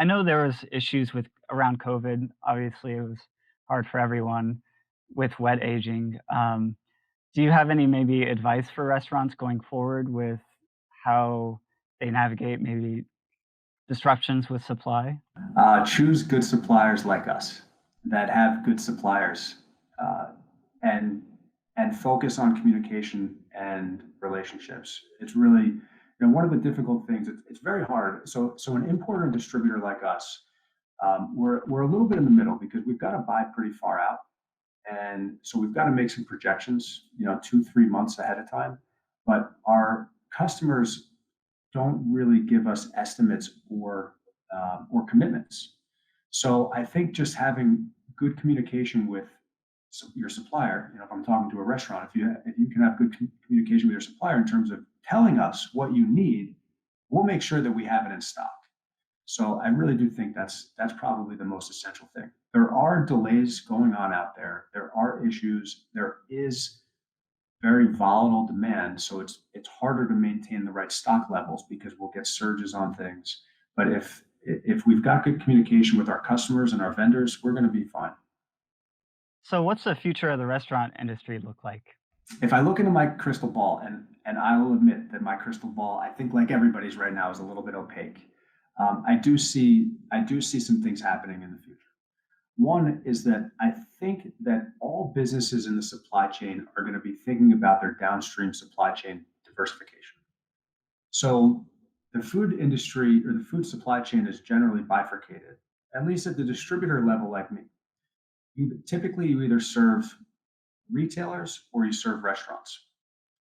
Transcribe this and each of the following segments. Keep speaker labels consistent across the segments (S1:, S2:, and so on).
S1: I know there was issues with around COVID. Obviously, it was hard for everyone with wet aging. Do you have any maybe advice for restaurants going forward with how they navigate maybe disruptions with supply?
S2: Choose good suppliers like us that have good suppliers, uh, and focus on communication and relationships. It's really, one of the difficult things. It's very hard. So an importer and distributor like us, we're a little bit in the middle because we've got to buy pretty far out, and so we've got to make some projections, 2, 3 months ahead of time. But our customers don't really give us estimates or commitments. So I think just having good communication with your supplier, if I'm talking to a restaurant, if you can have good communication with your supplier in terms of telling us what you need, we'll make sure that we have it in stock. So I really do think that's probably the most essential thing. There are delays going on out there. There are issues. There is very volatile demand, so it's harder to maintain the right stock levels because we'll get surges on things. But if we've got good communication with our customers and our vendors, we're going to be fine.
S1: So, what's the future of the restaurant industry look like?
S2: If I look into my crystal ball, and I will admit that my crystal ball, I think like everybody's right now, is a little bit opaque. I do see some things happening in the future. One is that I think that all businesses in the supply chain are going to be thinking about their downstream supply chain diversification. So the food industry or the food supply chain is generally bifurcated, at least at the distributor level, like me. Typically, you either serve retailers or you serve restaurants.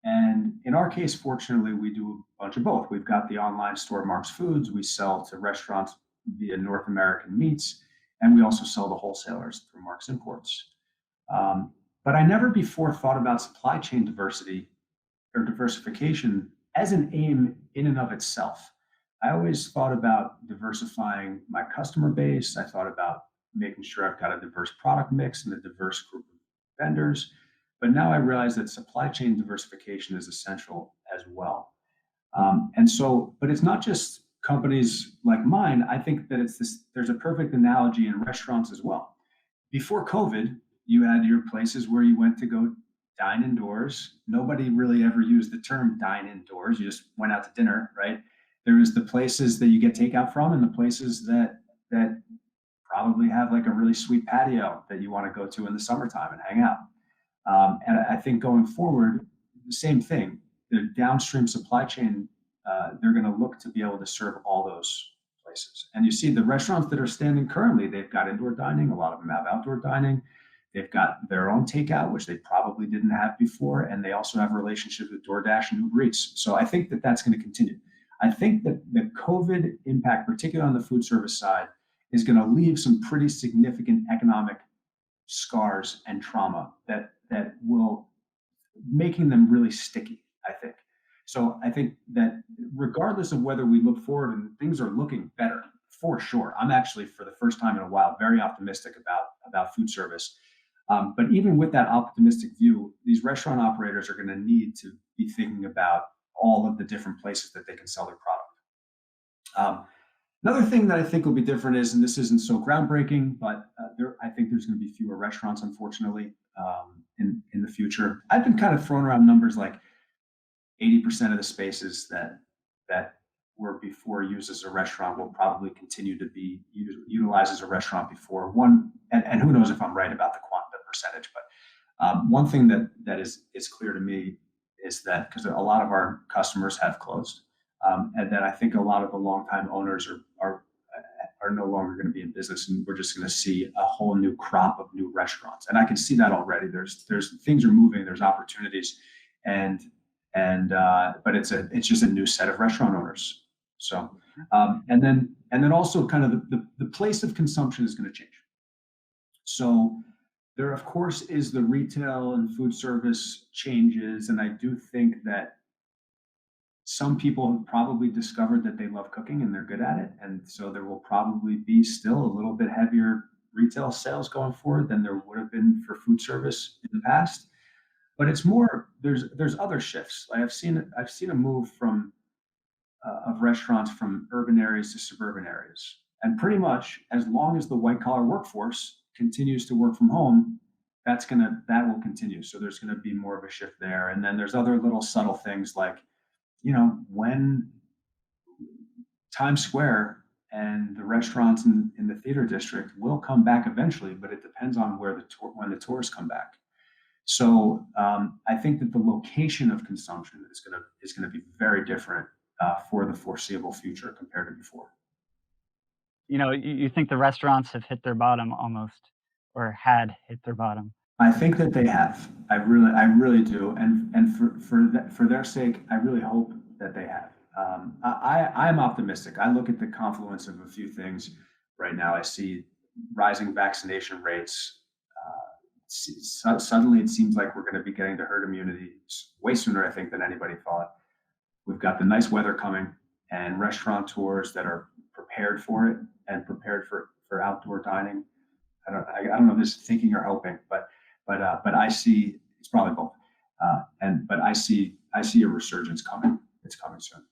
S2: And in our case, fortunately, we do a bunch of both. We've got the online store Marx Foods. We sell to restaurants via North American Meats, and we also sell to wholesalers through Marx Imports. But I never before thought about supply chain diversity or diversification as an aim in and of itself. I always thought about diversifying my customer base. I thought about making sure I've got a diverse product mix and a diverse group of vendors. But now I realize that supply chain diversification is essential as well. But it's not just companies like mine. I think that there's a perfect analogy in restaurants as well. Before COVID, you had your places where you went to go dine indoors. Nobody really ever used the term dine indoors. You just went out to dinner, right? There was the places that you get takeout from, and the places that probably have like a really sweet patio that you want to go to in the summertime and hang out. And I think going forward, the same thing. The downstream supply chain, they're going to look to be able to serve all those places. And you see the restaurants that are standing currently, they've got indoor dining. A lot of them have outdoor dining. They've got their own takeout, which they probably didn't have before, and they also have relationships with DoorDash and Uber Eats. So I think that that's going to continue. I think that the COVID impact, particularly on the food service side, is going to leave some pretty significant economic scars and trauma that will making them really sticky, I think. So I think that regardless of whether we look forward and things are looking better, for sure. I'm actually, for the first time in a while, very optimistic about food service. But even with that optimistic view, these restaurant operators are going to need to be thinking about all of the different places that they can sell their product. Another thing that I think will be different is, and this isn't so groundbreaking, but I think there's going to be fewer restaurants, unfortunately, in the future. I've been kind of throwing around numbers like 80% of the spaces that were before used as a restaurant will probably continue to be utilized as a restaurant before one. And who knows if I'm right about the percentage, but one thing that is clear to me is that because a lot of our customers have closed, and that I think a lot of the longtime owners are no longer going to be in business, and we're just going to see a whole new crop of new restaurants. And I can see that already. There's things are moving. There's opportunities, and but it's just a new set of restaurant owners. So and then also kind of the place of consumption is going to change. So there, of course, is the retail and food service changes, and I do think that some people have probably discovered that they love cooking and they're good at it. And so there will probably be still a little bit heavier retail sales going forward than there would have been for food service in the past. But it's more, there's other shifts. I've seen a move from of restaurants from urban areas to suburban areas. And pretty much as long as the white collar workforce continues to work from home, that will continue. So there's gonna be more of a shift there. And then there's other little subtle things like, when Times Square and the restaurants in the theater district will come back eventually, but it depends on when the tourists come back. So I think that the location of consumption is gonna be very different for the foreseeable future compared to before.
S1: You think the restaurants have hit their bottom almost, or had hit their bottom?
S2: I think that they have. I really do, and for their sake, I really hope that they have. I'm optimistic. I look at the confluence of a few things right now. I see rising vaccination rates. Suddenly, it seems like we're going to be getting to herd immunity way sooner, I think, than anybody thought. We've got the nice weather coming, and restaurateurs that are prepared for it and prepared for outdoor dining. I don't know if this is thinking or hoping, but I see it's probably both. And but I see a resurgence coming. It's coming soon.